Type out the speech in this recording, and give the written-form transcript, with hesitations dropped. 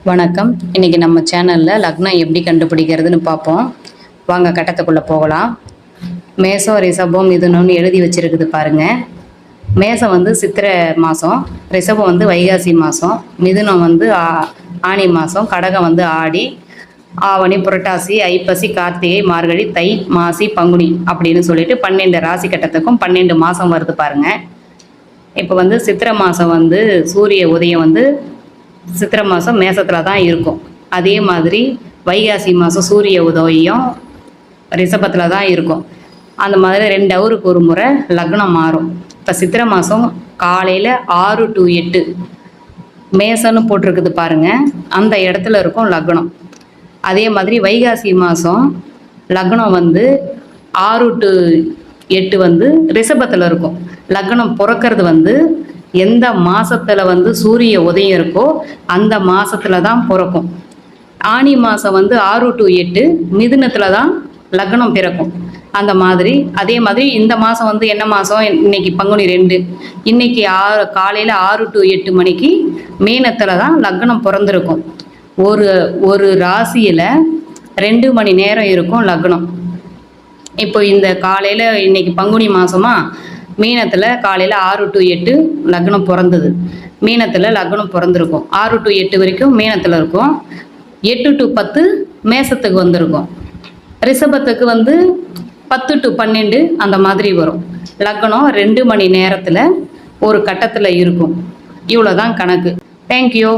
வணக்கம். இன்னைக்கு நம்ம சேனல்ல லக்னம் எப்படி கண்டுபிடிக்கிறதுன்னு பார்ப்போம். வாங்க கட்டத்துக்குள்ள போகலாம். மேசம், ரிஷபம், மிதுனம்னு எழுதி வச்சிருக்குது பாருங்க. மேசம் வந்து சித்திரை மாதம், ரிஷபம் வந்து வைகாசி மாதம், மிதுனம் வந்து ஆனி மாதம், கடகம் வந்து ஆடி, ஆவணி, புரட்டாசி, ஐப்பசி, கார்த்திகை, மார்கழி, தை, மாசி, பங்குனி அப்படின்னு சொல்லிட்டு 12 ராசி கட்டத்துக்கும் 12 மாதம் வருது பாருங்க. இப்போ வந்து சித்திரை மாதம் வந்து சூரிய உதயம் வந்து சித்திரை மாதம் மேசத்தில் தான் இருக்கும். அதே மாதிரி வைகாசி மாதம் சூரிய உதயம் ரிஷபத்தில் தான் இருக்கும். அந்த மாதிரி 2 ஹவருக்கு ஒரு முறை லக்னம் மாறும். இப்போ சித்திரை மாதம் காலையில் 6 to 8 மேசன்னு போட்டிருக்குது பாருங்கள், அந்த இடத்துல இருக்கும் லக்னம். அதே மாதிரி வைகாசி மாதம் லக்னம் வந்து 6 to 8 வந்து ரிஷபத்தில் இருக்கும். லக்னம் பிறக்கிறது வந்து எந்த மாதத்தில் வந்து சூரிய உதயம் இருக்கோ அந்த மாதத்தில் தான் பிறக்கும். ஆனி மாதம் வந்து 6 to 8 மிதுனத்தில் தான் லக்னம் பிறக்கும். அந்த மாதிரி அதே மாதிரி இந்த மாதம் வந்து என்ன மாதம், இன்னைக்கு பங்குனி 2, இன்னைக்கு காலையில் 6 to 8 மணிக்கு மீனத்தில் தான் லக்னம் பிறந்திருக்கும். ஒரு ராசியில் 2 மணி நேரம் இருக்கும் லக்னம். இப்போ இந்த காலையில் இன்னைக்கு பங்குனி மாதமா, மீனத்தில் காலையில் 6 to 8 லக்னம் பிறந்தது. மீனத்தில் லக்னம் பிறந்திருக்கும். 6 to 8 வரைக்கும் மீனத்தில் இருக்கும். 8 to 10 மேசத்துக்கு வந்திருக்கும். ரிஷபத்துக்கு வந்து 10 to 12 அந்த மாதிரி வரும். லக்னம் 2 மணி நேரத்தில் ஒரு கட்டத்தில் இருக்கும். இவ்வளோதான் கணக்கு. தேங்க்யூ.